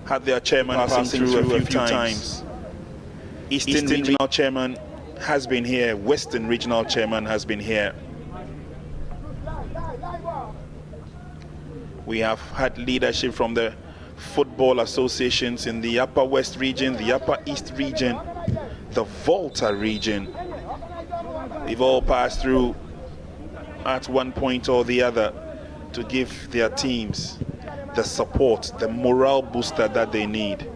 had their chairman passing through a few times. Eastern Regional Chairman has been here. Western Regional Chairman has been here. We have had leadership from the football associations in the Upper West region, the Upper East region, the Volta region. They've all passed through at one point or the other to give their teams the support, the morale booster that they need.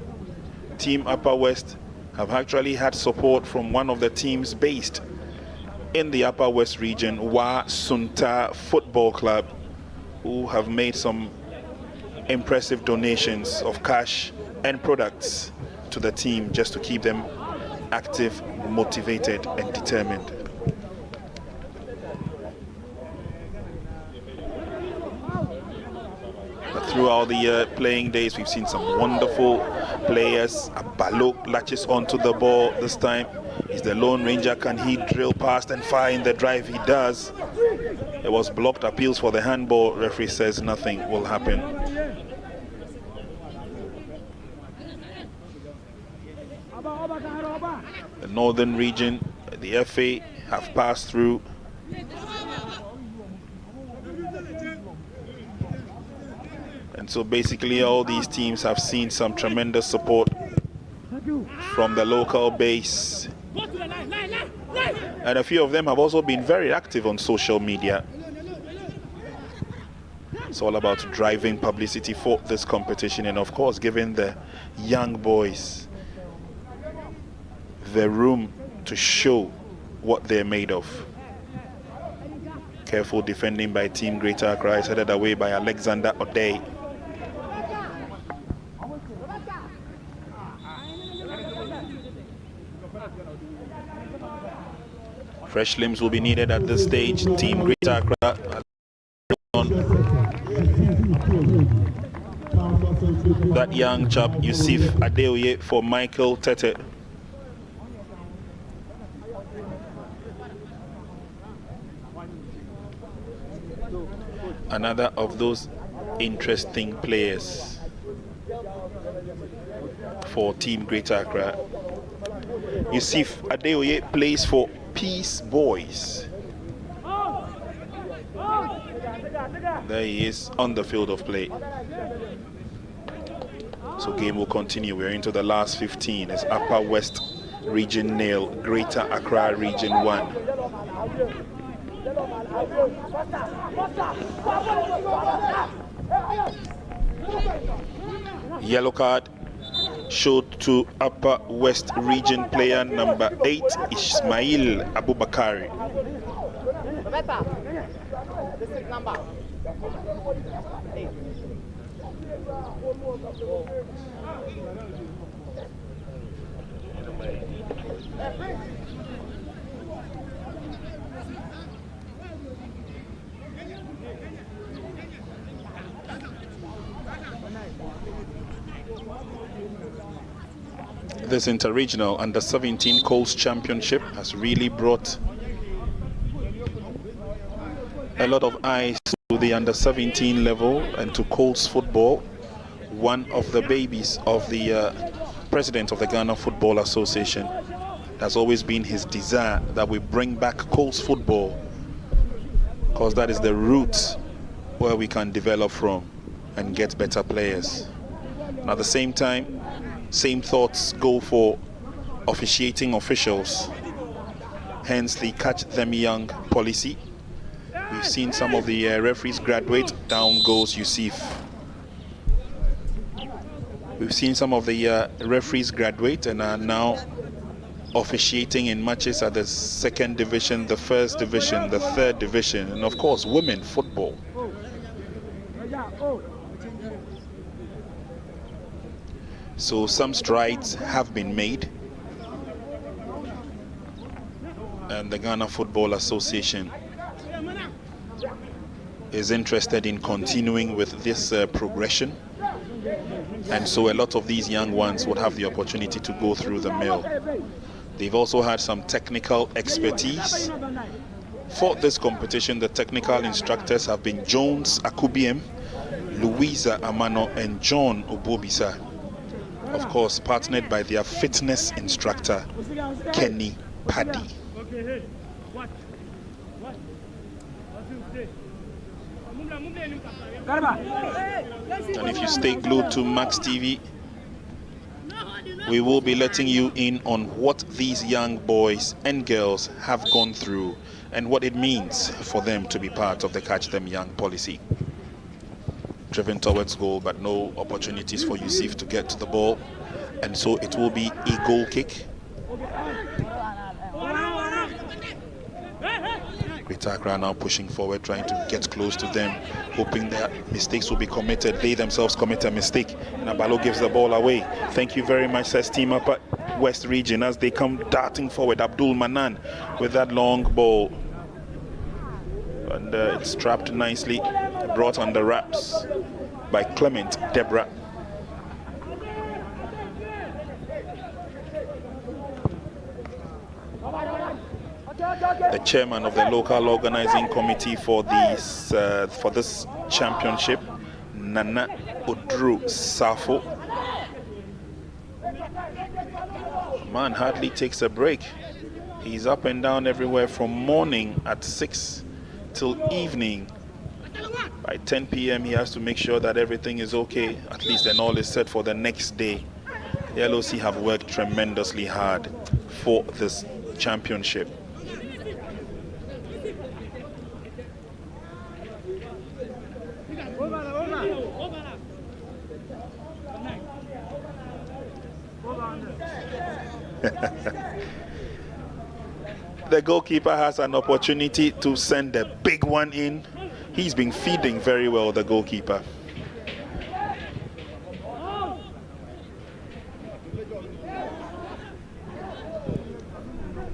Team Upper West have actually had support from one of the teams based in the Upper West region, Wa Sunta Football Club, who have made some impressive donations of cash and products to the team just to keep them active, motivated and determined. But throughout the playing days, we've seen some wonderful players. Abalo latches onto the ball this time. He's the Lone Ranger. Can he drill past and fire in the drive? He does. It was blocked. Appeals for the handball. Referee says nothing will happen. The Northern region, the FA have passed through. And so basically all these teams have seen some tremendous support from the local base. And a few of them have also been very active on social media. It's all about driving publicity for this competition and of course giving the young boys the room to show what they're made of. Careful defending by Team Greater Accra is headed away by Alexander O'Day. Fresh limbs will be needed at this stage. Team Greater Accra. That young chap, Yusuf Adeoye for Michael Tete. Another of those interesting players for Team Greater Accra. Yusuf Adeoye plays for Peace Boys. There he is on the field of play. So game will continue. We're into the last 15. It's Upper West Region 0, Greater Accra Region 1. Yellow card showed to Upper West Region player number 8, Ismail Abubakari. This interregional under-17 Colts championship has really brought a lot of eyes to the under-17 level and to Colts football. One of the babies of the president of the Ghana Football Association. Has always been his desire that we bring back Colts football, because that is the route where we can develop from and get better players. And at the same time, same thoughts go for officiating officials, hence the catch them young policy. We've seen some of the referees graduate. Down goes Yusuf. We've seen some of the referees graduate and are now officiating in matches at the 2nd division, the 1st division, the 3rd division, and of course women football. So some strides have been made, and the Ghana Football Association is interested in continuing with this progression, and so a lot of these young ones would have the opportunity to go through the mill. They've also had some technical expertise. For this competition, the technical instructors have been Jones Akubiem, Louisa Amano and John Obobisa. Of course, partnered by their fitness instructor, Kenny Paddy. And if you stay glued to Max TV, we will be letting you in on what these young boys and girls have gone through and what it means for them to be part of the Catch Them Young policy. Driven towards goal, but no opportunities for Yusuf to get to the ball, and so it will be a goal kick. Greater Accra now pushing forward, trying to get close to them, hoping that mistakes will be committed. They themselves commit a mistake, and Abalo gives the ball away. Thank you very much, says Team Upper West Region, as they come darting forward. Abdul Manan with that long ball, and it's trapped nicely, brought under wraps by Clement Deborah. The chairman of the local organizing committee for this championship, Nana Odru Safo. Man hardly takes a break. He's up and down everywhere from morning at 6 till evening. By 10 p.m. he has to make sure that everything is okay, at least, and all is set for the next day. The LOC have worked tremendously hard for this championship. The goalkeeper has an opportunity to send a big one in. He's been feeding very well, the goalkeeper.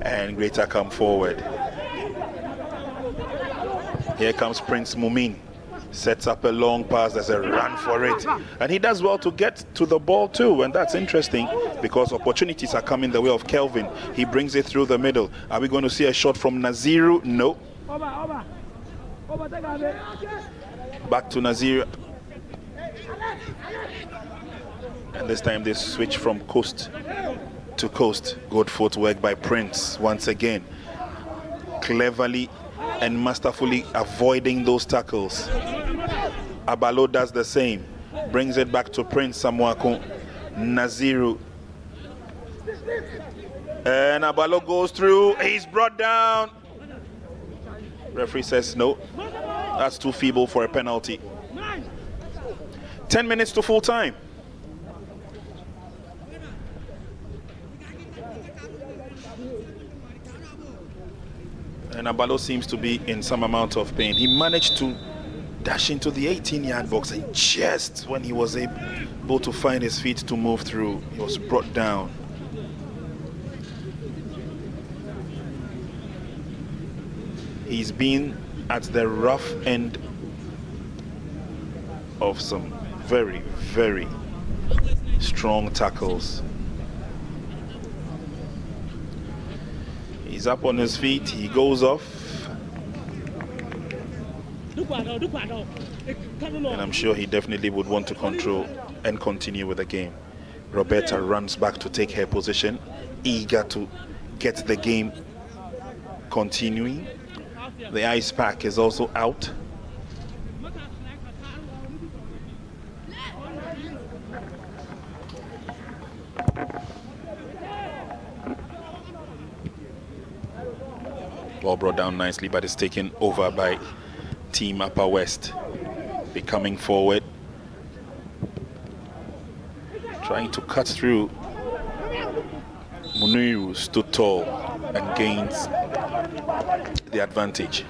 And Greater come forward. Here comes Prince Mumin. Sets up a long pass. There's a run for it. And he does well to get to the ball too. And that's interesting because opportunities are coming the way of Kelvin. He brings it through the middle. Are we going to see a shot from Naziru? No. Back to Naziru. And this time they switch from coast to coast. Good footwork by Prince once again. Cleverly and masterfully avoiding those tackles. Abalo does the same. Brings it back to Prince Samuako. Naziru. And Abalo goes through. He's brought down. Referee says no. That's too feeble for a penalty. 10 minutes to full time. And Abalo seems to be in some amount of pain. He managed to dash into the 18-yard box, and just when he was able to find his feet to move through, he was brought down. He's been at the rough end of some very, very strong tackles. He's up on his feet, he goes off. And I'm sure he definitely would want to control and continue with the game. Roberta runs back to take her position, eager to get the game continuing. The ice pack is also out. Ball brought down nicely, but it's taken over by Team Upper West. They're coming forward, trying to cut through. Muniru stood tall and gains the advantage.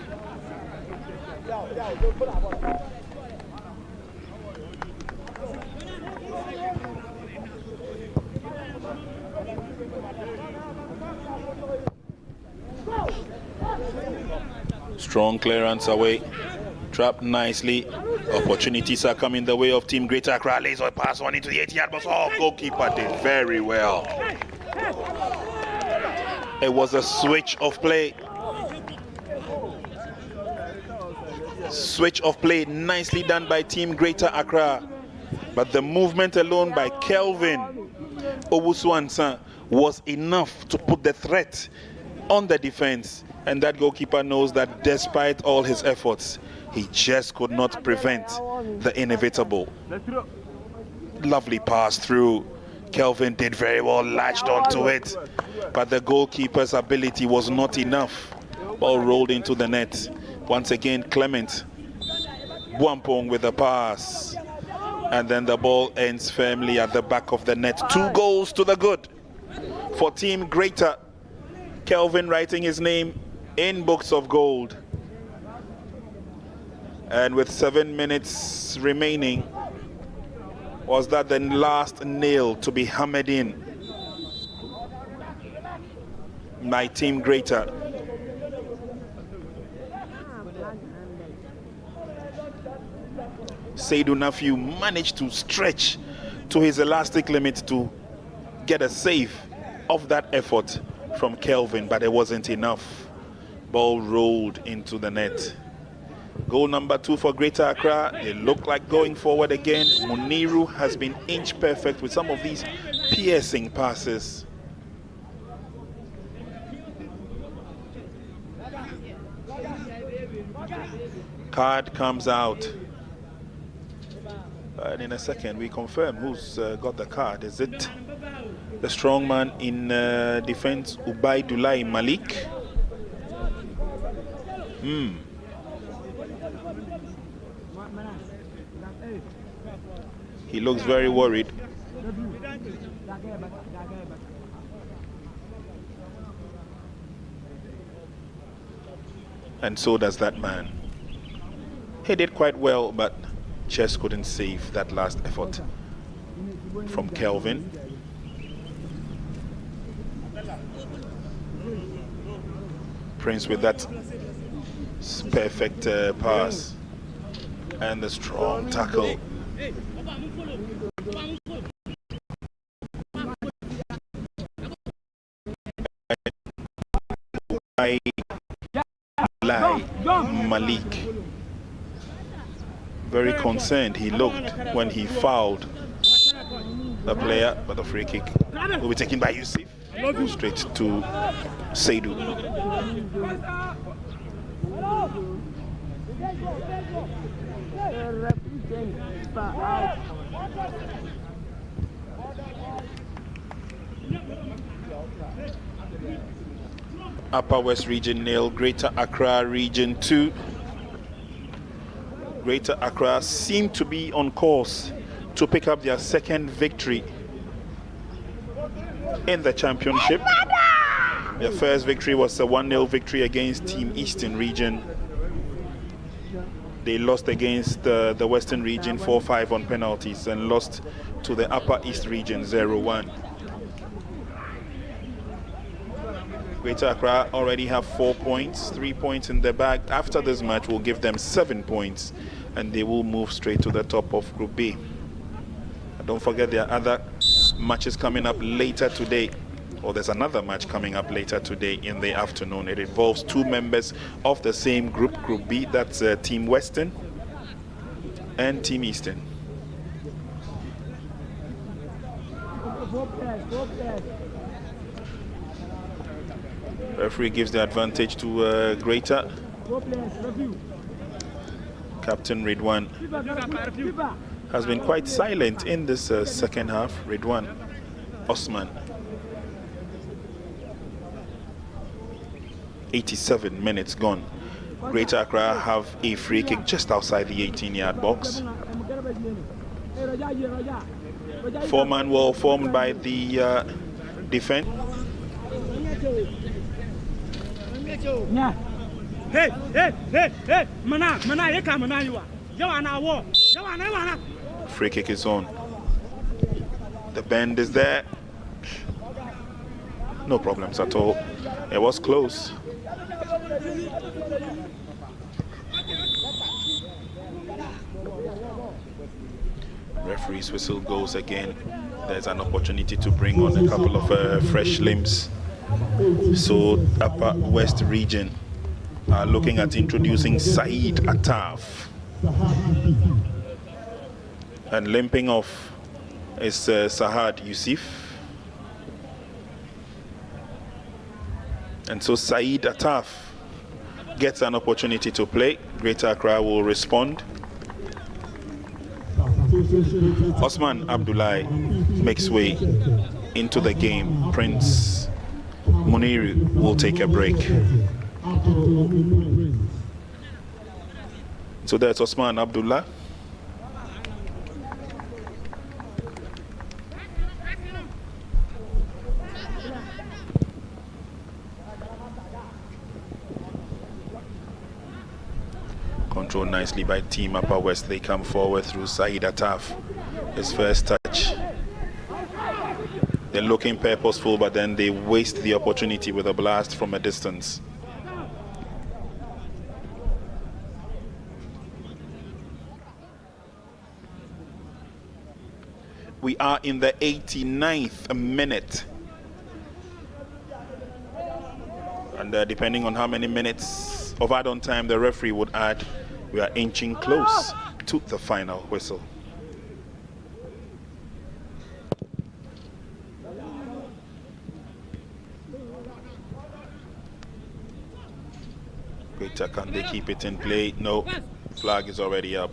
Strong clearance away, trapped nicely. Opportunities are coming the way of Team Greater Accra. Lays a pass on into the 80-yard box. Oh, goalkeeper did very well. It was a switch of play. Switch of play nicely done by Team Greater Accra. But the movement alone by Kelvin Owusu-Ansah was enough to put the threat on the defense. And that goalkeeper knows that despite all his efforts, he just could not prevent the inevitable. Lovely pass through. Kelvin did very well, latched onto it. But the goalkeeper's ability was not enough. Ball rolled into the net. Once again, Clement Buampong with the pass. And then the ball ends firmly at the back of the net. 2 goals to the good for Team Greater. Kelvin writing his name in books of gold. And with 7 minutes remaining, was that the last nail to be hammered in by Team Greater. Seydou Nafiu managed to stretch to his elastic limit to get a save of that effort from Kelvin, but it wasn't enough. Ball rolled into the net. Goal number 2 for Greater Accra. They look like going forward again. Muniru has been inch perfect with some of these piercing passes. Card comes out. And in a second, we confirm who's got the card. Is it the strong man in defense, Ubaidullah Malik? He looks very worried. And so does that man. He did quite well, but just couldn't save that last effort from Kelvin. Prince with that perfect pass and the strong tackle. Malik, very concerned he looked when he fouled the player, but the free kick will be taken by Yusuf. Go straight to Seydou. Upper West Region 0, Greater Accra Region 2. Greater Accra seem to be on course to pick up their second victory in the championship. Their first victory was a 1-0 victory against Team Eastern Region. They lost against the Western Region 4-5 on penalties and lost to the Upper East Region 0-1. Greater Accra already have 4 points, 3 points in the bag. After this match will give them 7 points and they will move straight to the top of Group B. And don't forget there are other matches coming up later today, or there's another match coming up later today in the afternoon. It involves 2 members of the same group, Group B. That's Team Western and Team Eastern. Referee gives the advantage to Greater. Captain Ridwan has been quite silent in this second half. Ridwan Osman. 87 minutes gone. Greater Accra have a free kick just outside the 18-yard box. 4-man wall formed by the defense. Hey, mana, you come, mana, you are. Free kick is on. The bend is there. No problems at all. It was close. Referee's whistle goes again. There's an opportunity to bring on a couple of fresh limbs. So Upper West Region are looking at introducing Saeed Attaf. And limping off is Sahad Yusuf. And so Saeed Attaf gets an opportunity to play. Greater Accra will respond. Osman Abdullahi makes way into the game. Prince Muniru will take a break. So that's Osman Abdullah. Controlled nicely by Team Upper West. They come forward through Saeed Attaf. His first touch. They're looking purposeful, but then they waste the opportunity with a blast from a distance. We are in the 89th minute. And depending on how many minutes of add-on time the referee would add, we are inching close to the final whistle. Greater, can they keep it in play? No, flag is already up.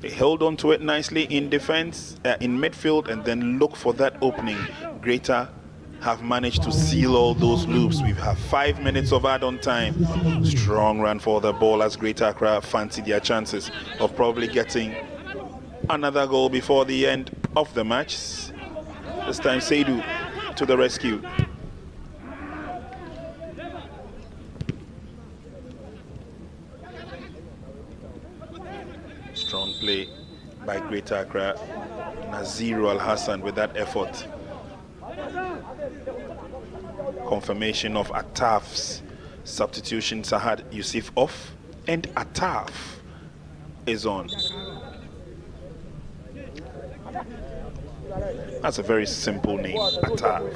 They held on to it nicely in defense, in midfield, and then look for that opening. Greater have managed to seal all those loops. We have 5 minutes of add-on time. Strong run for the ball as Greater Accra fancy their chances of probably getting another goal before the end of the match. This time Seidu to the rescue. Strong play by Greater Accra. Naziru Al-Hassan with that effort. Confirmation of Attaf's substitution. Sahad Yusuf off and Attaf is on. That's a very simple name, Attaf.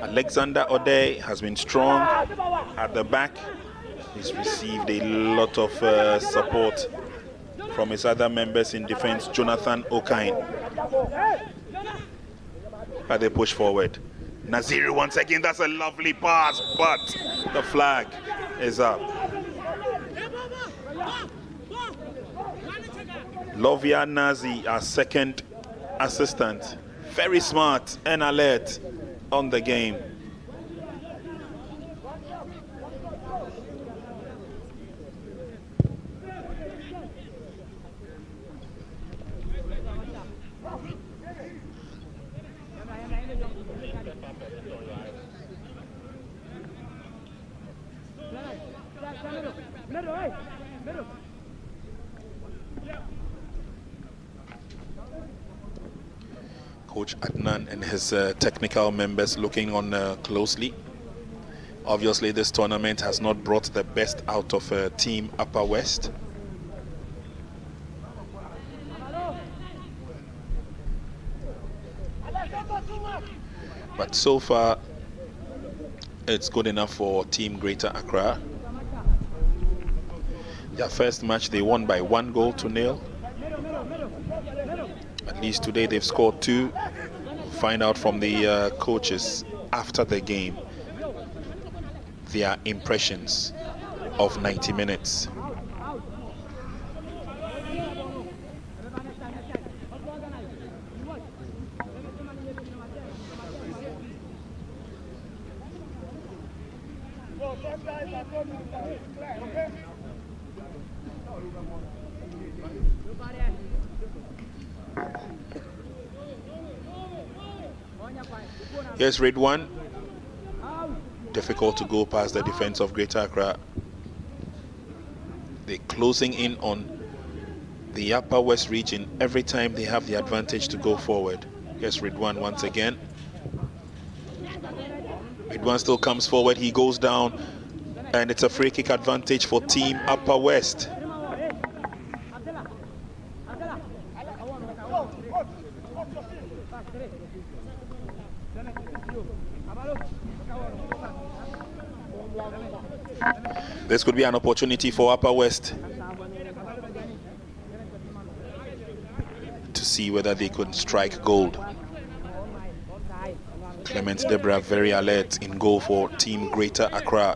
Alexander O'Day has been strong at the back. He's received a lot of support from his other members in defense. Jonathan Okain. But they push forward. Naziru once again, that's a lovely pass, but the flag is up. Lovia Nazi, our second assistant, very smart and alert on the game. Coach Adnan and his technical members looking on closely. Obviously, this tournament has not brought the best out of Team Upper West. But so far, it's good enough for Team Greater Accra. Their first match, they won by 1-0. At least today they've scored 2. Find out from the coaches after the game their impressions of 90 minutes. Yes, Red One. Difficult to go past the defense of Greater Accra. They're closing in on the Upper West region every time they have the advantage to go forward. Yes, Red One once again. Red One still comes forward. He goes down, and it's a free kick advantage for Team Upper West. This could be an opportunity for Upper West to see whether they could strike gold. Clement Debra very alert in goal for Team Greater Accra.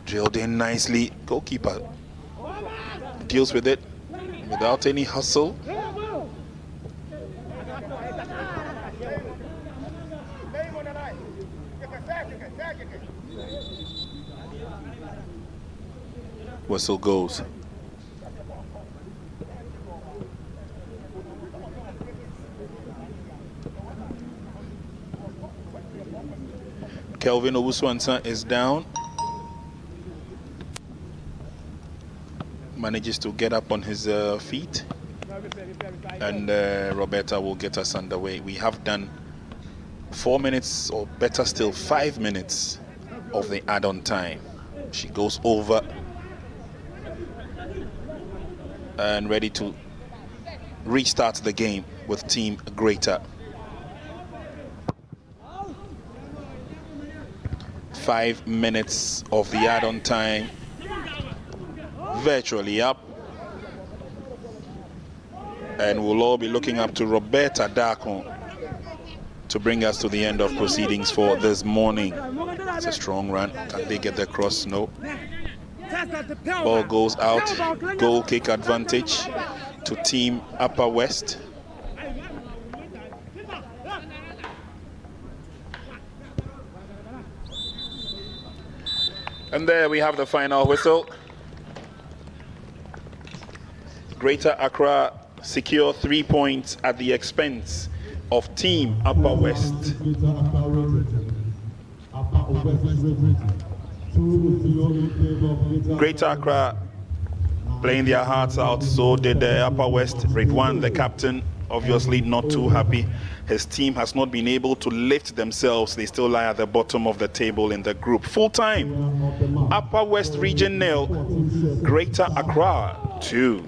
Drilled in nicely. Goalkeeper deals with it without any hustle. Whistle goes. Kelvin Owusu-Ansah is down. Manages to get up on his feet, and Roberta will get us underway. We have done 4 minutes, or better still 5 minutes of the add-on time. She goes over and ready to restart the game with Team Greater. 5 minutes of the add-on time virtually up, and we'll all be looking up to Roberta Darko to bring us to the end of proceedings for this morning. It's a strong run. Can they get the cross? No. Ball goes out. Goal kick advantage to Team Upper West. And there we have the final whistle. Greater Accra secure 3 points at the expense of Team Upper West. Greater Accra playing their hearts out, so did the Upper West. Ridwan, the captain, obviously not too happy. His team has not been able to lift themselves. They still lie at the bottom of the table in the group. Full time, Upper West Region 0, Greater Accra 2.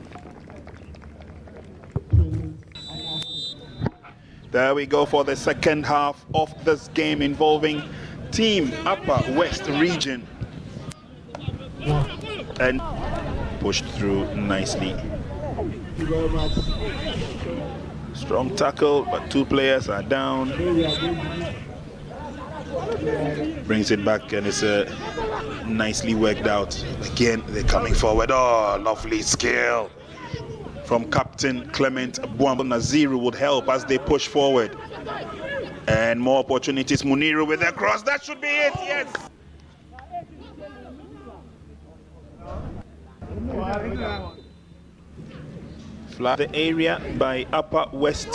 There we go for the second half of this game involving Team Upper West Region. And pushed through nicely. Strong tackle, but two players are down. Brings it back, and it's nicely worked out. Again, they're coming forward. Oh, lovely skill from Captain Clement Bwambo. Naziru would help as they push forward. And more opportunities. Muniru with a cross. That should be it, yes. Flat the area by Upper West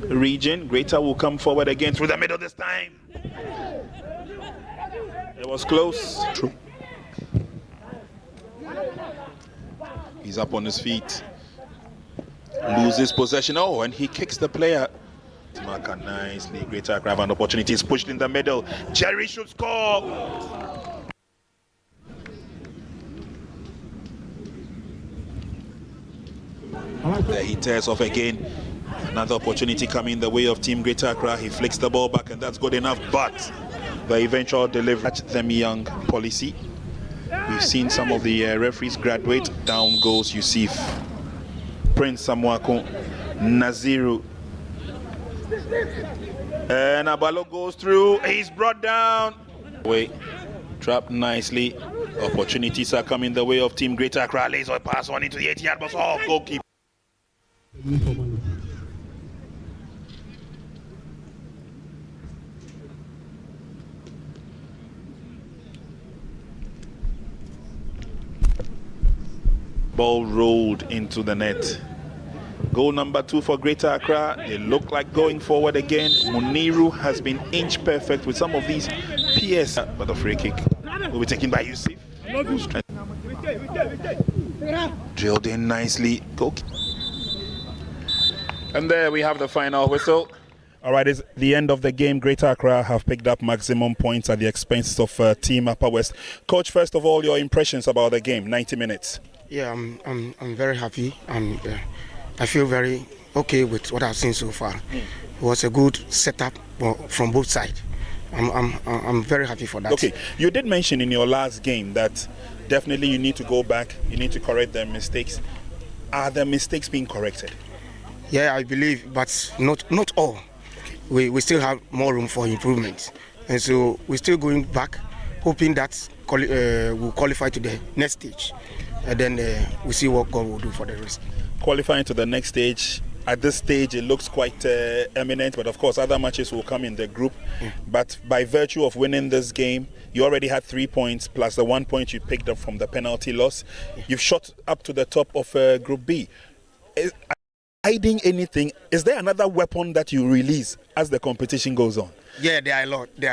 Region. Greater will come forward again through the middle this time. It was close. True. He's up on his feet. Loses possession. Oh, and he kicks the player. Marker nicely. Greater grab an opportunity. Is pushed in the middle. Jerry should score. There he tears off again. Another opportunity coming in the way of Team Greater Accra. He flicks the ball back, and that's good enough. But the eventual delivery, them young policy. We've seen some of the referees graduate. Down goes Yusuf, Prince Samuako, Naziru, and Abalo goes through. He's brought down. Wait, trapped nicely. Opportunities are coming the way of Team Greater Accra. Lays a pass on into the 80-yard box. Oh, goalkeeper. Ball rolled into the net. Goal number 2 for Greater Accra. They look like going forward again. Muniru has been inch perfect with some of these PS. But the free kick will be taken by Yusuf. Drilled in nicely. Go. And there we have the final whistle. All right, it's the end of the game. Greater Accra have picked up maximum points at the expense of Team Upper West. Coach, first of all, your impressions about the game, 90 minutes. Yeah, I'm very happy, and I feel very okay with what I've seen so far. It was a good setup from both sides. I'm very happy for that. Okay, you did mention in your last game that definitely you need to go back, you need to correct the mistakes. Are the mistakes being corrected? Yeah, I believe, but not all. We still have more room for improvement, and so we're still going back, hoping that we'll qualify to the next stage, and then we see what God will do for the rest. Qualifying to the next stage, at this stage it looks quite eminent, but of course other matches will come in the group. But by virtue of winning this game, you already had 3 points plus the 1 point you picked up from the penalty loss. You've shot up to the top of Group B. Hiding anything? Is there another weapon that you release as the competition goes on? Yeah, there are a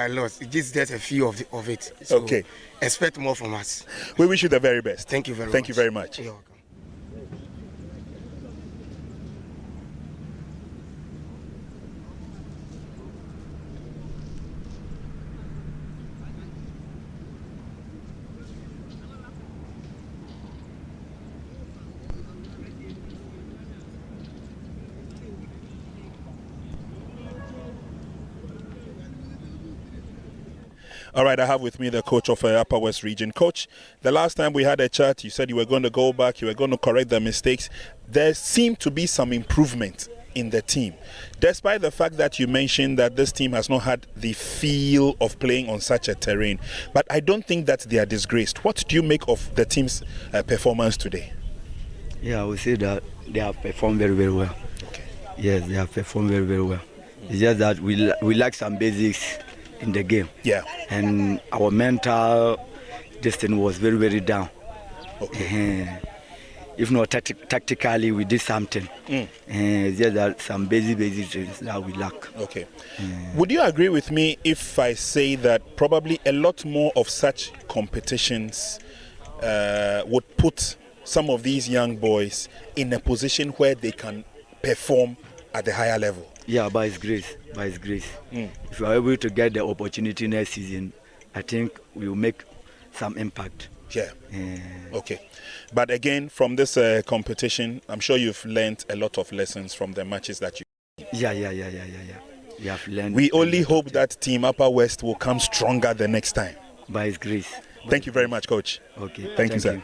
lot. It's just a few of it. So okay. Expect more from us. We wish you the very best. Thank you very much. Thank you very much. You're welcome. All right, I have with me the coach of Upper West Region. Coach, the last time we had a chat, you said you were going to go back, you were going to correct the mistakes. There seemed to be some improvement in the team, despite the fact that you mentioned that this team has not had the feel of playing on such a terrain. But I don't think that they are disgraced. What do you make of the team's performance today? Yeah, I would say that they have performed very, very well. Okay. Yes, they have performed very, very well. It's just that we lack some basics in the game. Yeah. And our mental destiny was very, very down. Okay. If not tactically, we did something. It's just that some basic things that we lack. Okay. Would you agree with me if I say that probably a lot more of such competitions would put some of these young boys in a position where they can perform at the higher level? Yeah, by His grace. By His grace. If we are able to get the opportunity next season, I think we will make some impact. Yeah. Okay. But again, from this competition, I'm sure you've learned a lot of lessons from the matches that you. Yeah. We have learned. We only hope that Team Upper West will come stronger the next time. By His grace. Thank you very much, Coach. Okay. Thank you, sir.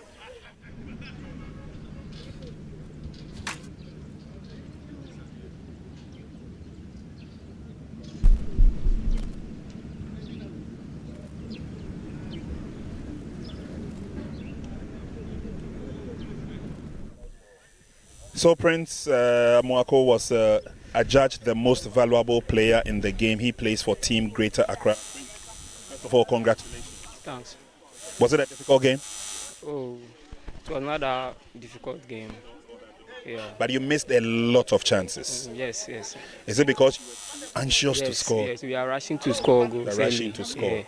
So Prince Moako was adjudged the most valuable player in the game. He plays for Team Greater Accra. First of all, congratulations. Thanks. Was it a difficult game? Oh, it was not a difficult game. Yeah. But you missed a lot of chances. Yes. Is it because you were anxious to score? Yes, we are rushing to score goals. Rushing to score. Yeah.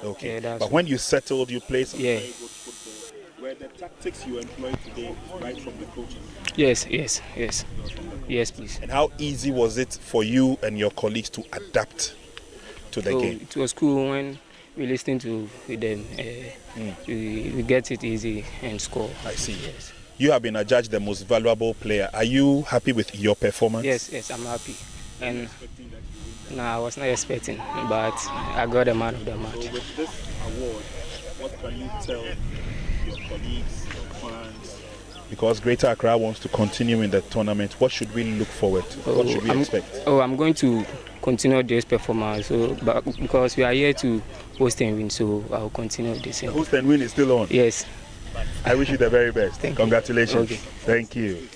Okay. Yeah, but when you settled, you played some yeah. very good football. Were the tactics you employed today right from the coaching? Yes, please. And how easy was it for you and your colleagues to adapt to the game? It was cool when we listened to them. We get it easy and score. I see. Yes. You have been adjudged the most valuable player. Are you happy with your performance? Yes, I'm happy. And no, I was not expecting, but I got the man of the match. So with this award, what can you tell your colleagues, your fans? Because Greater Accra wants to continue in the tournament. What should we look forward to? What should we expect? I'm going to continue this performance. But because we are here to host and win, so I'll continue this. The host and win is still on? Yes. I wish you the very best. Thank Congratulations. You. Okay. Thank you.